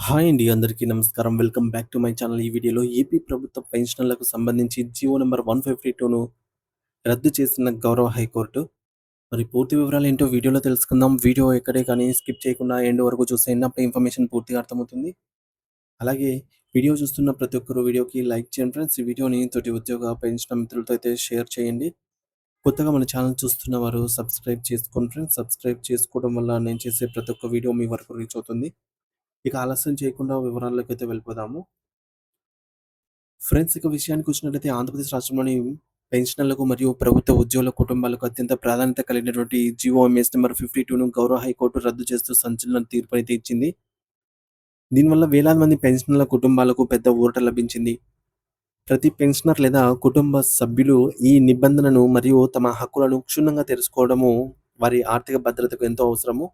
Hi అండి. అందరికీ నమస్కారం. Welcome back to my channel. ఈ వీడియోలో ఏపీ ప్రభుత్వ పెన్షనర్లకు సంబంధించి జీవో నంబర్ 152ను రద్దు చేసిన గౌరవ హైకోర్టు. మరి పూర్తి వివరాలేంటో వీడియోలో తెలుసుకుందాం. వీడియో ఎక్కడే కానీ స్కిప్ చేయకుండా ఎండ్ వరకు చూసేయండి. అప్పుడే ఇన్ఫర్మేషన్ పూర్తిగా అర్థమవుతుంది. అలాగే వీడియో చూస్తున్న ప్రతి ఒక్కరు వీడియోకి లైక్ చేయండి ఫ్రెండ్స్. ఈ వీడియోని తోటి ఉద్యోగ పెన్షనర్ మిత్రులతో అయితే షేర్ చేయండి. కొత్తగా మన ఛానల్ చూస్తున్న వారు సబ్స్క్రైబ్ చేసుకోండి ఫ్రెండ్స్. సబ్స్క్రైబ్ చేసుకోవడం వల్ల నేను చేసే ప్రతి ఒక్క వీడియో మీ వరకు రీచ్ అవుతుంది. ఇక ఆలస్యం చేయకుండా వివరాల్లోకైతే వెళ్ళిపోదాము. ఇక విషయానికొచ్చినట్లయితే ఆంధ్రప్రదేశ్ రాష్ట్రంలోని పెన్షనర్లకు మరియు ప్రభుత్వ ఉద్యోగుల కుటుంబాలకు అత్యంత ప్రాధాన్యత కలిగినటువంటి జీఓఎంఎస్ నెంబర్ 52ను గౌరవ హైకోర్టు రద్దు చేస్తూ సంచలన తీర్పునైతే ఇచ్చింది. దీనివల్ల వేలాది మంది పెన్షనర్ల కుటుంబాలకు పెద్ద ఊరట లభించింది. ప్రతి పెన్షనర్ లేదా కుటుంబ సభ్యులు ఈ నిబంధనను మరియు తమ హక్కులను క్షుణ్ణంగా తెలుసుకోవడము వారి ఆర్థిక భద్రతకు ఎంతో అవసరము.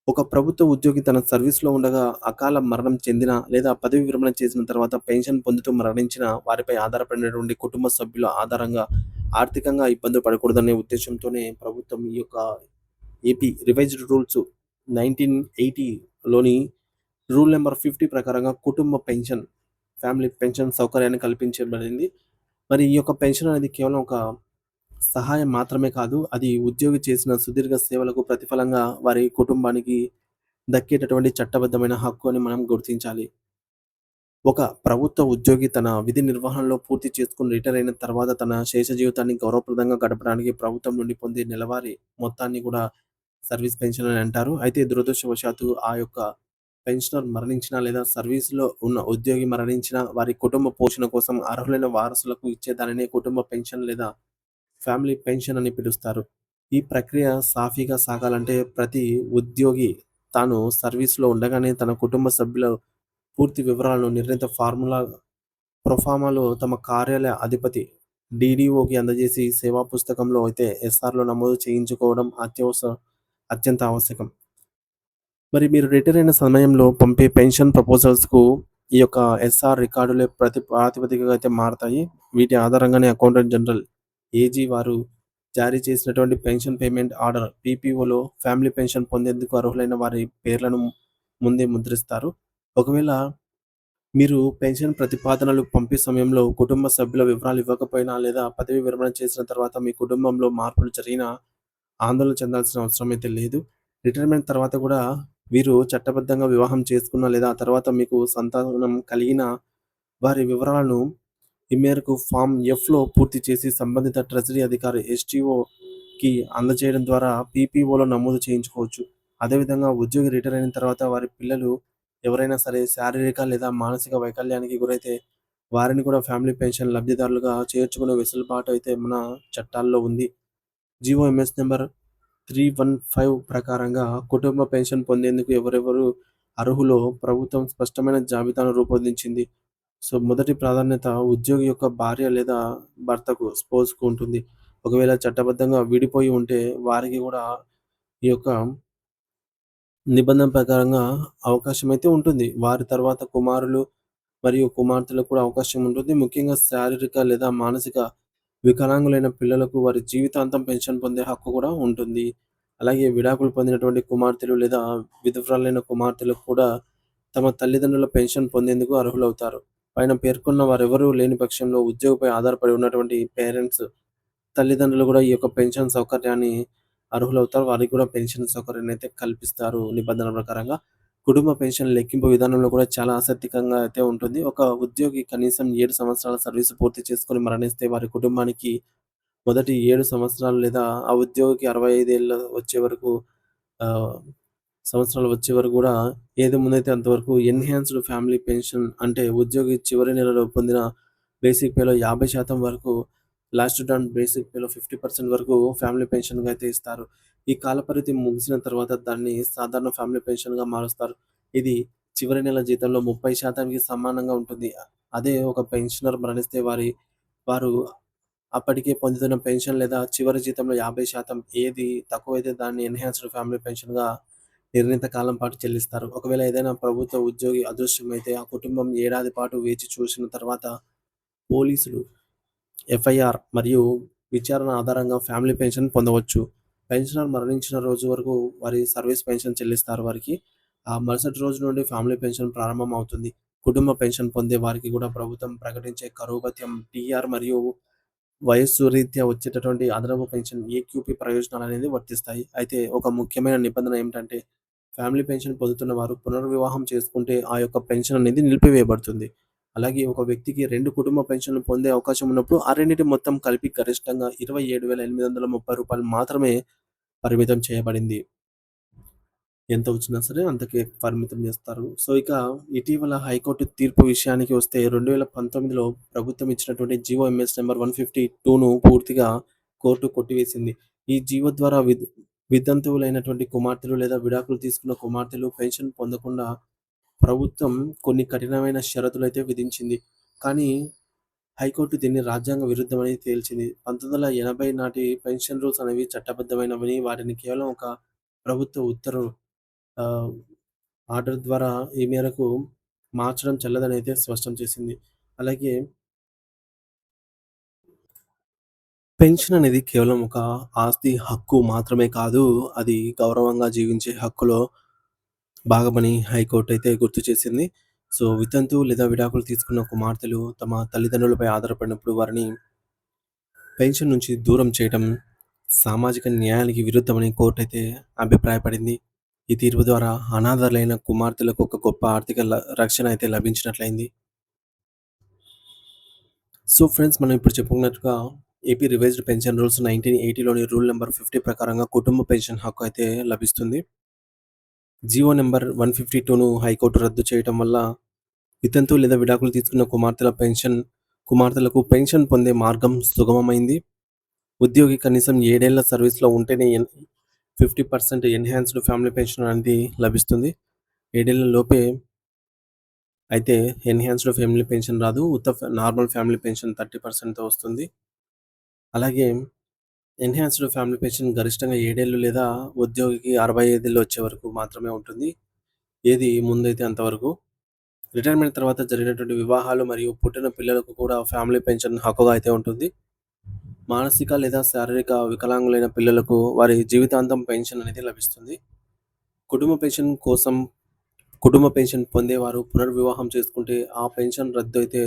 ఒక ప్రభుత్వ ఉద్యోగి తన సర్వీస్‌లో ఉండగా అకాల మరణం చెందిన లేదా పదవి విరమణ చేసిన తర్వాత పెన్షన్ పొందుతూ మరణించిన వారిపై ఆధారపడినటువంటి కుటుంబ సభ్యుల ఆధారంగా ఆర్థికంగా ఇబ్బందులు పడకూడదనే ఉద్దేశ్యంతోనే ప్రభుత్వం ఈ యొక్క ఏపీ రివైజ్డ్ రూల్స్ 1980లోని రూల్ నంబర్ 50 ప్రకారంగా కుటుంబ పెన్షన్, ఫ్యామిలీ పెన్షన్ సౌకర్యాన్ని కల్పించబడింది. మరి ఈ యొక్క పెన్షన్ అనేది కేవలం ఒక సహాయం మాత్రమే కాదు. అది ఉద్యోగి చేసిన సుదీర్ఘ సేవలకు ప్రతిఫలంగా వారి కుటుంబానికి దక్కేటటువంటి చట్టబద్ధమైన హక్కు అని మనం గుర్తించాలి. ఒక ప్రభుత్వ ఉద్యోగి తన విధి నిర్వహణలో పూర్తి చేసుకొని రిటైర్ అయిన తర్వాత తన శేష జీవితాన్ని గౌరవప్రదంగా గడపడానికి ప్రభుత్వం నుండి పొందే నెలవారీ మొత్తాన్ని కూడా సర్వీస్ పెన్షన్ అని అంటారు. అయితే దురదృష్టవశాత్తు ఆ యొక్క పెన్షనర్ మరణించినా లేదా సర్వీస్‌లో ఉన్న ఉద్యోగి మరణించినా వారి కుటుంబ పోషణ కోసం అర్హులైన వారసులకు ఇచ్చే దానినే కుటుంబ పెన్షన్ లేదా ఫ్యామిలీ పెన్షన్ అని పిలుస్తారు. ఈ ప్రక్రియ సాఫీగా సాగాలంటే ప్రతి ఉద్యోగి తాను సర్వీస్‌లో ఉండగానే తన కుటుంబ సభ్యుల పూర్తి వివరాలను నిర్ణీత ప్రొఫార్మాలో తమ కార్యాలయ అధిపతి డీడీఓకి అందజేసి సేవా పుస్తకంలో అయితే ఎస్ఆర్‌లో నమోదు చేయించుకోవడం అత్యంత ఆవశ్యకం. మరి మీరు రిటైర్ అయిన సమయంలో పంపే పెన్షన్ ప్రపోజల్స్‌కు ఈ యొక్క ఎస్ఆర్ రికార్డులే ప్రాతిపదికగా అయితే మారతాయి. వీటి ఆధారంగానే అకౌంటెంట్ జనరల్ ఏజీ వారు జారీ చేసినటువంటి పెన్షన్ పేమెంట్ ఆర్డర్ పీపీఓలో ఫ్యామిలీ పెన్షన్ పొందేందుకు అర్హులైన వారి పేర్లను ముందే ముద్రిస్తారు. ఒకవేళ మీరు పెన్షన్ ప్రతిపాదనలు పంపే సమయంలో కుటుంబ సభ్యుల వివరాలు ఇవ్వకపోయినా లేదా పదవి విరమణ చేసిన తర్వాత మీ కుటుంబంలో మార్పులు జరిగినా ఆందోళన చెందాల్సిన అవసరం అయితే లేదు. రిటైర్మెంట్ తర్వాత కూడా వీరు చట్టబద్ధంగా వివాహం చేసుకున్న లేదా ఆ తర్వాత మీకు సంతానం కలిగిన వారి వివరాలను ఈ మేరకు ఫామ్ ఎఫ్‌లో పూర్తి చేసి సంబంధిత ట్రెజరీ అధికారి ఎస్‌టీఓకి అందజేయడం ద్వారా పీపీఓలో నమోదు చేయించుకోవచ్చు. అదేవిధంగా ఉద్యోగి రిటైర్ అయిన తర్వాత వారి పిల్లలు ఎవరైనా సరే శారీరక లేదా మానసిక వైకల్యానికి గురైతే వారిని కూడా ఫ్యామిలీ పెన్షన్ లబ్ధిదారులుగా చేర్చుకునే వెసులుబాటు అయితే మన చట్టాల్లో ఉంది. జీవోఎంఎస్ నంబర్ 315 ప్రకారంగా కుటుంబ పెన్షన్ పొందేందుకు ఎవరెవరు అర్హులో ప్రభుత్వం స్పష్టమైన జాబితాను రూపొందించింది. సో, మొదటి ప్రాధాన్యత ఉద్యోగి యొక్క భార్య లేదా భర్తకు, స్పౌస్‌కు ఉంటుంది. ఒకవేళ చట్టబద్ధంగా విడిపోయి ఉంటే వారికి గూడా ఈ యొక్క నిబంధన ప్రకారంగా అవకాశం అయితే ఉంటుంది. వారి తర్వాత కుమారులు మరియు కుమార్తెలకు కూడా అవకాశం ఉంటుంది. ముఖ్యంగా శారీరక లేదా మానసిక వికలాంగులైన పిల్లలకు వారి జీవితాంతం పెన్షన్ పొందే హక్కు కూడా ఉంటుంది. అలాగే విడాకులు పొందినటువంటి కుమార్తెలు లేదా విధవరాలైన కుమార్తెలకు కూడా తమ తల్లిదండ్రుల పెన్షన్ పొందేందుకు అర్హులవుతారు. పైన పేర్కొన్న వారెవరూ లేని పక్షంలో ఉద్యోగిపై ఆధారపడి ఉన్నటువంటి పేరెంట్స్, తల్లిదండ్రులు కూడా ఈ యొక్క పెన్షన్ సౌకర్యాన్ని అర్హులవుతారు. వారికి కూడా పెన్షన్ సౌకర్యాన్ని అయితే కల్పిస్తారు నిబంధన ప్రకారంగా. కుటుంబ పెన్షన్ లెక్కింపు విధానంలో కూడా చాలా ఆసక్తికరంగా అయితే ఉంటుంది. ఒక ఉద్యోగి కనీసం 7 సంవత్సరాల సర్వీస్ పూర్తి చేసుకొని మరణిస్తే వారి కుటుంబానికి మొదటి 7 సంవత్సరాలు లేదా ఆ ఉద్యోగికి 65 ఏళ్ళు వచ్చే వరకు ఆహ్, సంవత్సరాలు వచ్చే వరకు గూడా ఏది ముందైతే అంతవరకు ఎన్‌హాన్స్‌డ్ ఫ్యామిలీ పెన్షన్ అంటే ఉద్యోగి చివరి నెలలో పొందిన బేసిక్ పేలో 50% వరకు, లాస్ట్ డాన్ బేసిక్ పేలో 50% వరకు ఫ్యామిలీ పెన్షన్‌గా అయితే ఇస్తారు. ఈ కాలపరిధి ముగిసిన తర్వాత దాన్ని సాధారణ ఫ్యామిలీ పెన్షన్‌గా మారుస్తారు. ఇది చివరి నెల జీతంలో 30%కి సమానంగా ఉంటుంది. అదే ఒక పెన్షనర్ మరణిస్తే వారు అప్పటికే పొందుతున్న పెన్షన్ లేదా చివరి జీతంలో 50% ఏది తక్కువైతే దాన్ని ఎన్‌హాన్స్‌డ్ ఫ్యామిలీ పెన్షన్‌గా నిర్ణీత కాలం పాటు చెల్లిస్తారు. ఒకవేళ ఏదైనా ప్రభుత్వ ఉద్యోగి అదృశ్యమైతే ఆ కుటుంబం ఏడాది పాటు వేచి చూసిన తర్వాత పోలీసులు ఎఫ్ఐఆర్ మరియు విచారణ ఆధారంగా ఫ్యామిలీ పెన్షన్ పొందవచ్చు. పెన్షనర్ మరణించిన రోజు వరకు వారి సర్వీస్ పెన్షన్ చెల్లిస్తారు వారికి. ఆ మరుసటి రోజు నుండి ఫ్యామిలీ పెన్షన్ ప్రారంభమవుతుంది. కుటుంబ పెన్షన్ పొందే వారికి గూడా ప్రభుత్వం ప్రకటించే కరువు భత్యం, టీఆర్ మరియు వయస్సు రీత్యా వచ్చేటటువంటి అదనపు పెన్షన్ ఈక్యూపీ ప్రయోజనాలనేవి వర్తిస్తాయి. అయితే ఒక ముఖ్యమైన నిబంధన ఏమిటంటే, ఫ్యామిలీ పెన్షన్ పొందుతున్న వారు పునర్వివాహం చేసుకుంటే ఆ యొక్క పెన్షన్ అనేది నిలిపివేయబడుతుంది. అలాగే ఒక వ్యక్తికి 2 కుటుంబ పెన్షన్‌లు పొందే అవకాశం ఉన్నప్పుడు, ఆ రెండిటి మొత్తం కలిపి గరిష్టంగా రూ. 27,830 మాత్రమే పరిమితం చేయబడింది. ఎంత వచ్చినా సరే అంతకే పరిమితం చేస్తారు. సో, ఇక ఇటీవల హైకోర్టు తీర్పు విషయానికి వస్తే 2019లో ప్రభుత్వం ఇచ్చినటువంటి జీవో ఎంఎస్ నంబర్ 152ను పూర్తిగా కోర్టు కొట్టివేసింది. ఈ జీవో ద్వారా వితంతువులైనటువంటి కుమార్తెలు లేదా విడాకులు తీసుకున్న కుమార్తెలు పెన్షన్ పొందకుండా ప్రభుత్వం కొన్ని కఠినమైన షరతులైతే విధించింది. కానీ హైకోర్టు దీన్ని రాజ్యాంగ విరుద్ధమని తేల్చింది. 1980 నాటి పెన్షన్ రూల్స్ అనేవి చట్టబద్ధమైనవని, వాటిని కేవలం ఒక ప్రభుత్వ ఉత్తర్వు ఆహ్, ఆర్డర్ ద్వారా ఈ మేరకు మార్చడం చెల్లదనైతే స్పష్టం చేసింది. అలాగే పెన్షన్ అనేది కేవలం ఒక ఆస్తి హక్కు మాత్రమే కాదు. అది గౌరవంగా జీవించే హక్కులో భాగమని హైకోర్టు అయితే గుర్తు చేసింది. సో, వితంతువు లేదా విడాకులు తీసుకున్న కుమార్తెలు తమ తల్లిదండ్రులపై ఆధారపడినప్పుడు వారిని పెన్షన్ నుంచి దూరం చేయటం సామాజిక న్యాయానికి విరుద్ధమని కోర్టయితే అభిప్రాయపడింది. ఈ తీర్పు ద్వారా అనాథలైన కుమార్తెలకు ఒక గొప్ప ఆర్థిక రక్షణ అయితే లభించినట్లయింది. సో, ఫ్రెండ్స్ మనం ఇప్పుడు చెప్పుకున్నట్టుగా ఏపీ రివైజ్డ్ పెన్షన్ రూల్స్ 1980లోని రూల్ నంబర్ 50 ప్రకారంగా కుటుంబ పెన్షన్ హక్కు అయితే లభిస్తుంది. జీవో నంబర్ 152ను హైకోర్టు రద్దు చేయటం వల్ల వితంతువు లేదా విడాకులు తీసుకున్న కుమార్తెలకు పెన్షన్ పొందే మార్గం సుగమమైంది. ఉద్యోగి కనీసం 7 ఏళ్ల సర్వీస్‌లో ఉంటేనే 50% ఎన్హాన్స్డ్ ఫ్యామిలీ పెన్షన్ అనేది లభిస్తుంది. 7 ఏళ్ల లోపే అయితే ఎన్హాన్స్డ్ ఫ్యామిలీ పెన్షన్ రాదు. నార్మల్ ఫ్యామిలీ పెన్షన్ 30%తో వస్తుంది. అలాగే ఎన్హాన్స్డ్ ఫ్యామిలీ పెన్షన్ గరిష్టంగా 7 ఏళ్ళు లేదా ఉద్యోగికి 65 ఏళ్ళు వచ్చే వరకు మాత్రమే ఉంటుంది. ఏది ముందైతే అంతవరకు. రిటైర్మెంట్ తర్వాత జరిగినటువంటి వివాహాలు మరియు పుట్టిన పిల్లలకు కూడా ఫ్యామిలీ పెన్షన్ హక్కుగా అయితే ఉంటుంది. మానసిక లేదా శారీరక వికలాంగులైన పిల్లలకు వారి జీవితాంతం పెన్షన్ అనేది లభిస్తుంది. కుటుంబ పెన్షన్ కోసం కుటుంబ పెన్షన్ పొందేవారు పునర్వివాహం చేసుకుంటే ఆ పెన్షన్ రద్దు అయితే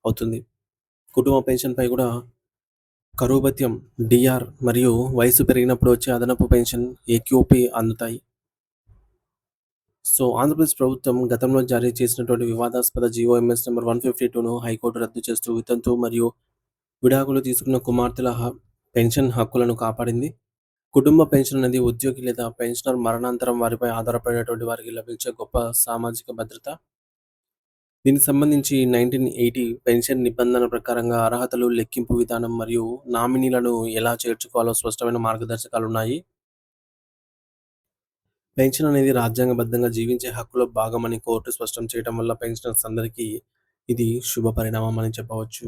అవుతుంది. కుటుంబ పెన్షన్‌పై కూడా కరువు భత్యం, డీఆర్ మరియు వయస్సు పెరిగినప్పుడు వచ్చే అదనపు పెన్షన్ ఏక్యూపీ అందుతాయి. సో, ఆంధ్రప్రదేశ్ ప్రభుత్వం గతంలో జారీ చేసినటువంటి వివాదాస్పద జీవోఎంఎస్ నంబర్ 152ను హైకోర్టు రద్దు చేస్తూ వితంతు మరియు విడాకులు తీసుకున్న కుమార్తెల పెన్షన్ హక్కులను కాపాడింది. కుటుంబ పెన్షన్ అనేది ఉద్యోగి లేదా పెన్షనర్ మరణాంతరం వారిపై ఆధారపడినటువంటి వారికి లభించే గొప్ప సామాజిక భద్రత. దీనికి సంబంధించి 1980 పెన్షన్ నిబంధన ప్రకారంగా అర్హతలు, లెక్కింపు విధానం మరియు నామినీలను ఎలా చేర్చుకోవాలో స్పష్టమైన మార్గదర్శకాలున్నాయి. పెన్షన్ అనేది రాజ్యాంగబద్ధంగా జీవించే హక్కులో భాగమని కోర్టు స్పష్టం చేయటం వల్ల పెన్షనర్స్ అందరికీ ఇది శుభ పరిణామం అని చెప్పవచ్చు.